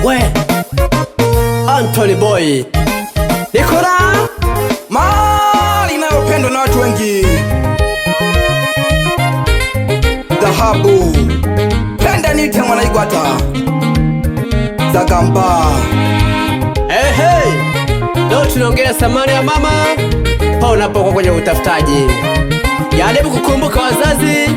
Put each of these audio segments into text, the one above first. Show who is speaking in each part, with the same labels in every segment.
Speaker 1: We Anthony Boy Nikora
Speaker 2: mali inayopendwa na watu wengi, dhahabu penda nite Mwanaigwata Zagamba.
Speaker 1: Hey, leo tunaongea thamani ya mama pao unapokuwa kwenye utafutaji. Jaribu kukumbuka wazazi.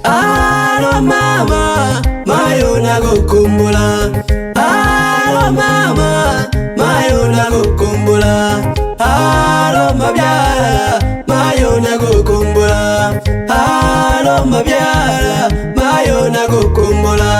Speaker 1: Alo mama, mayo nagukumbula. Alo mama, mayo nagukumbula. Alo mabyala, mayo nagukumbula. Alo mabyala, mayo nagukumbula.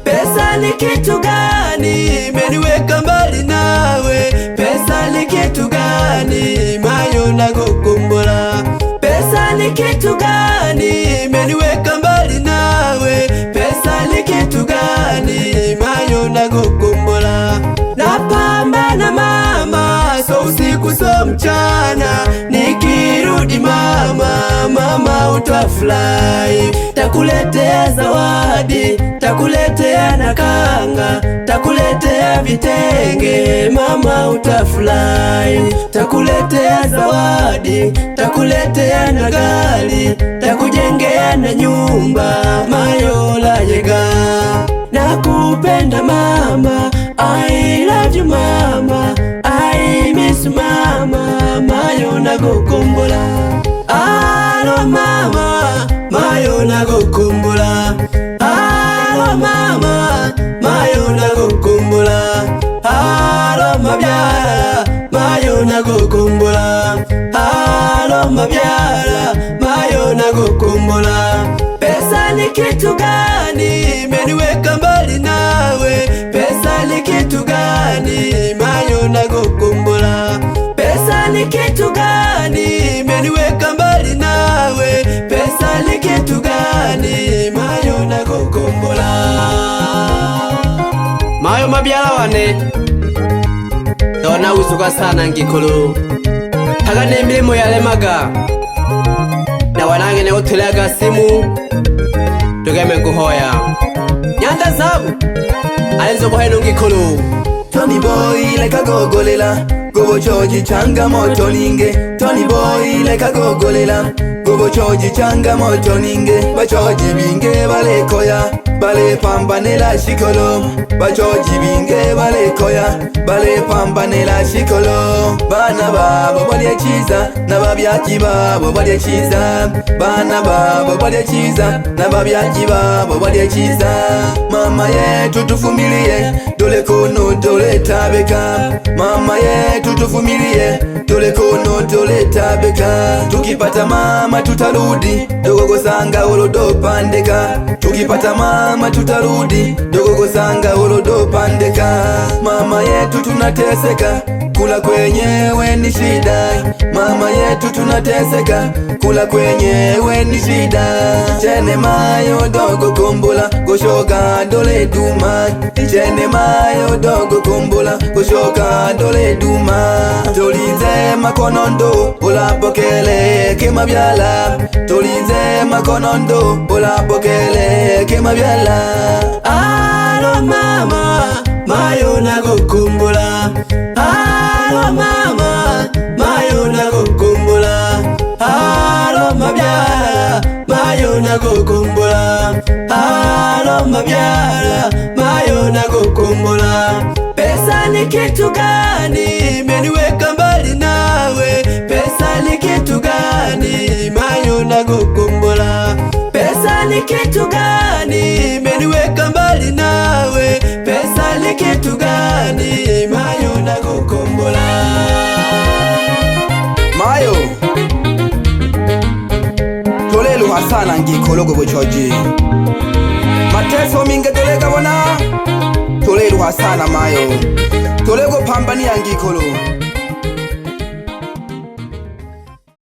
Speaker 1: Pesa ni kitu gani imeniweka mbali nawe? Pesa ni kitu gani mayo nagukumbula? Pesa ni kitu gani imeniweka mbali nawe? Pesa ni kitu gani mayo nagukumbula? Napambana mama, so usiku so mchana, nikirudi mama utafurahi. Takuletea zawadi, takuletea nakanga, takuletea vitenge, mama utafurahi. Takuletea zawadi, takuletea na gari, takujengea na nyumba, mayo layega. Nakupenda mama, I love you mama, I miss mama, mayo nagukumbula. Alo mama, mayo nagukumbula. Alo mama, mayo nagukumbula. Alo mabyala, mayo nagukumbula. Alo mabyala, mayo nagukumbula. Pesa ni kitu gani imeniweka mbali nawe? Pesa ni kitu gani mayo nagukumbula? Pesa ni kitu gani imeniweka mbali nawe? Pesa ni kitu gani mayo nagukumbula? Mayo mabyala wane dona uzuka sana ngikulu hagane emilimo yalemaga na wanange ne otulaga simu tugeme kuhoya nyanda zabu alenzo kuheno ngikulu.
Speaker 2: Tony Boy like a gogolela, gobo choji changa moto ninge. Tony Boy like a gogolela, gobo choji changa moto ninge. Bachoji binge bale koya, bale pambanela shikolo. Bachoji binge bale koya, bale pambanela shikolo. Bana babo bale chiza, na babyaji babo bale chiza. Bana babo bale chiza, na babyaji babo bale chiza. Mama yetu tuvumilie, dole kono dole tabeka. Mama yetu tuvumilie, dole kono dole tabeka. Tukipata mama tutarudi, dogogo sanga olodo pandeka. Tukipata mama tutarudi, dogogo sanga olodo pandeka. Mama yetu tunateseka, kula kwenyewe ni shida. Mama yetu tunateseka, kula kwenyewe ni shida. Chene mayo dogo kumbula, goshoka dole duma. Chene mayo dogo kumbula, goshoka dole duma. Tolinze makonondo, ula bokele kema byala. Tolinze makonondo, ula bokele kema byala.
Speaker 1: Alo mama, mayo nagukumbula. Alo mama, mayo nagukumbula. Alo mabyala, mayo nagukumbula. Alo mabyala, mayo nagukumbula. Pesa ni kitu gani imeniweka mbali nawe? Pesa ni kitu gani mayo nagukumbula? Pesa ni kitu gani imeniweka mbali nawe? Pesa ni kitu gani mayo nagukumbula?
Speaker 2: Mayo tolelu hasana ngikologo bochoji. Mateso minge tolega wana, tolelu hasana mayo. Tolego pambani ngikolo.